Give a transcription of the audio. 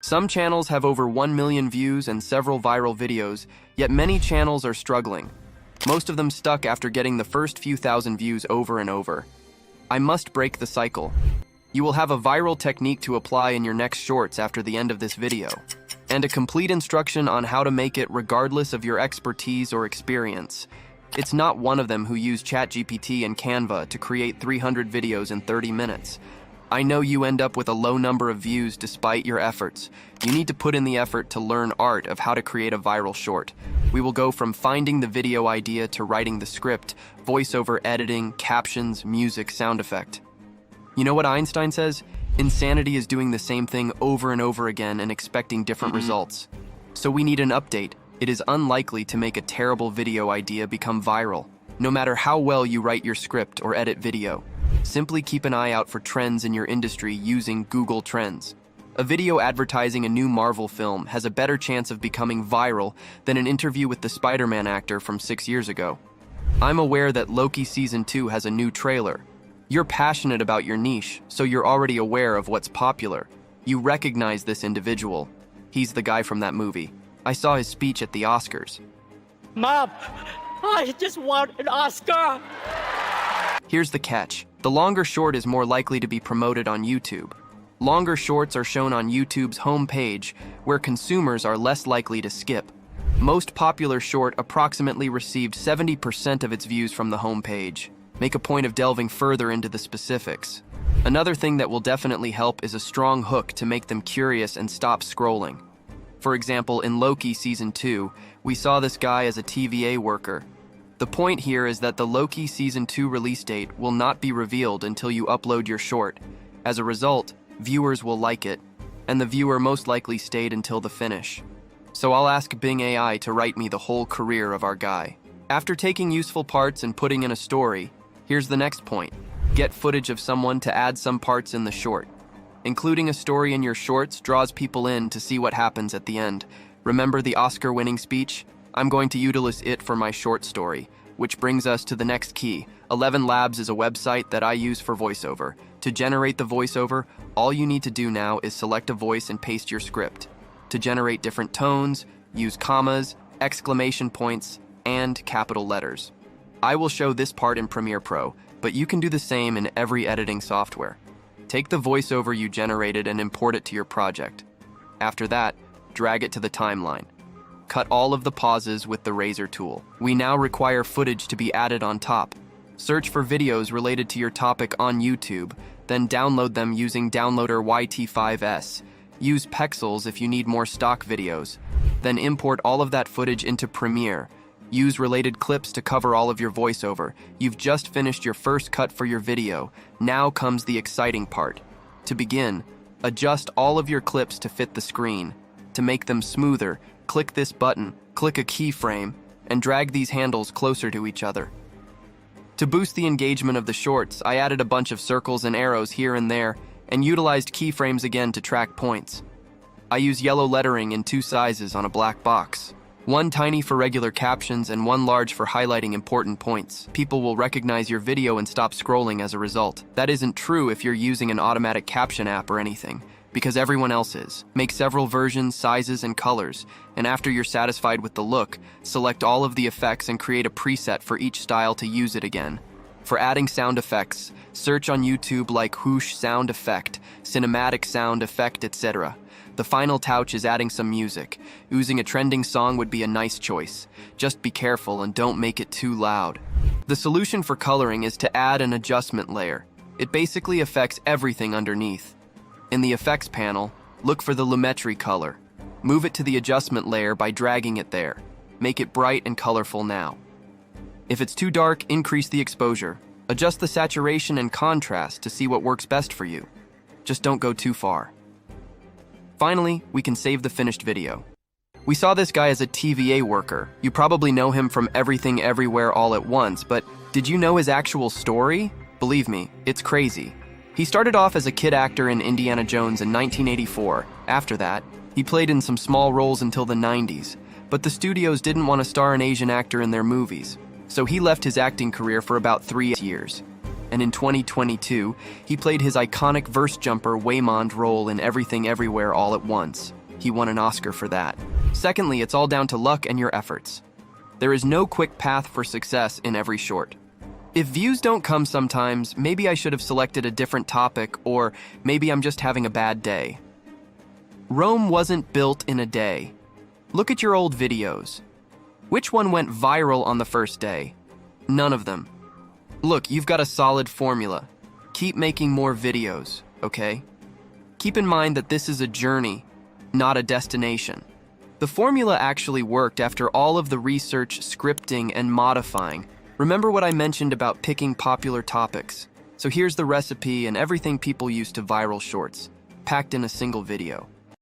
Some channels have over 1 million views and several viral videos, yet many channels are struggling. Most of them stuck after getting the first few thousand views over and over. I must break the cycle. You will have a viral technique to apply in your next shorts after the end of this video, and a complete instruction on how to make it regardless of your expertise or experience. It's not one of them who use ChatGPT and Canva to create 300 videos in 30 minutes. I know you end up with a low number of views despite your efforts. You need to put in the effort to learn art of how to create a viral short. We will go from finding the video idea to writing the script, voiceover editing, captions, music, sound effect. You know what Einstein says? Insanity is doing the same thing over and over again and expecting different results. So we need an update. It is unlikely to make a terrible video idea become viral, no matter how well you write your script or edit video. Simply keep an eye out for trends in your industry using Google Trends. A video advertising a new Marvel film has a better chance of becoming viral than an interview with the Spider-Man actor from 6 years ago. I'm aware that Loki Season 2 has a new trailer. You're passionate about your niche, so you're already aware of what's popular. You recognize this individual. He's the guy from that movie. I saw his speech at the Oscars. Mom, I just want an Oscar! Here's the catch. The longer short is more likely to be promoted on YouTube. Longer shorts are shown on YouTube's homepage, where consumers are less likely to skip. Most popular short approximately received 70% of its views from the homepage. Make a point of delving further into the specifics. Another thing that will definitely help is a strong hook to make them curious and stop scrolling. For example, in Loki Season 2, we saw this guy as a TVA worker. The point here is that the Loki Season 2 release date will not be revealed until you upload your short. As a result, viewers will like it, and the viewer most likely stayed until the finish. So I'll ask Bing AI to write me the whole career of our guy. After taking useful parts and putting in a story, here's the next point. Get footage of someone to add some parts in the short. Including a story in your shorts draws people in to see what happens at the end. Remember the Oscar-winning speech? I'm going to utilize it for my short story, which brings us to the next key. 11 Labs is a website that I use for voiceover. To generate the voiceover, all you need to do now is select a voice and paste your script. To generate different tones, use commas, exclamation points, and capital letters. I will show this part in Premiere Pro, but you can do the same in every editing software. Take the voiceover you generated and import it to your project. After that, drag it to the timeline. Cut all of the pauses with the razor tool. We now require footage to be added on top. Search for videos related to your topic on YouTube, then download them using Downloader YT5S. Use Pexels if you need more stock videos. Then import all of that footage into Premiere. Use related clips to cover all of your voiceover. You've just finished your first cut for your video. Now comes the exciting part. To begin, adjust all of your clips to fit the screen. To make them smoother, click this button, click a keyframe, and drag these handles closer to each other. To boost the engagement of the shorts, I added a bunch of circles and arrows here and there, and utilized keyframes again to track points. I use yellow lettering in 2 sizes on a black box. One tiny for regular captions and one large for highlighting important points. People will recognize your video and stop scrolling as a result. That isn't true if you're using an automatic caption app or anything, because everyone else is. Make several versions, sizes, and colors, and after you're satisfied with the look, select all of the effects and create a preset for each style to use it again. For adding sound effects, search on YouTube like whoosh sound effect, cinematic sound effect, etc. The final touch is adding some music. Using a trending song would be a nice choice. Just be careful and don't make it too loud. The solution for coloring is to add an adjustment layer. It basically affects everything underneath. In the effects panel, look for the lumetri color. Move it to the adjustment layer by dragging it there. Make it bright and colorful now. If it's too dark, increase the exposure. Adjust the saturation and contrast to see what works best for you. Just don't go too far. Finally, we can save the finished video. We saw this guy as a TVA worker. You probably know him from Everything Everywhere All at Once, but did you know his actual story? Believe me, it's crazy. He started off as a kid actor in Indiana Jones in 1984. After that, he played in some small roles until the 90s, but the studios didn't want to star an Asian actor in their movies, so he left his acting career for about 3 years. And in 2022, he played his iconic verse jumper Waymond role in Everything Everywhere All at Once. He won an Oscar for that. Secondly, it's all down to luck and your efforts. There is no quick path for success in every short. If views don't come sometimes, maybe I should have selected a different topic, or maybe I'm just having a bad day. Rome wasn't built in a day. Look at your old videos. Which one went viral on the first day? None of them. Look, you've got a solid formula. Keep making more videos, okay? Keep in mind that this is a journey, not a destination. The formula actually worked after all of the research, scripting, and modifying. Remember what I mentioned about picking popular topics? So here's the recipe and everything people use to viral shorts, packed in a single video.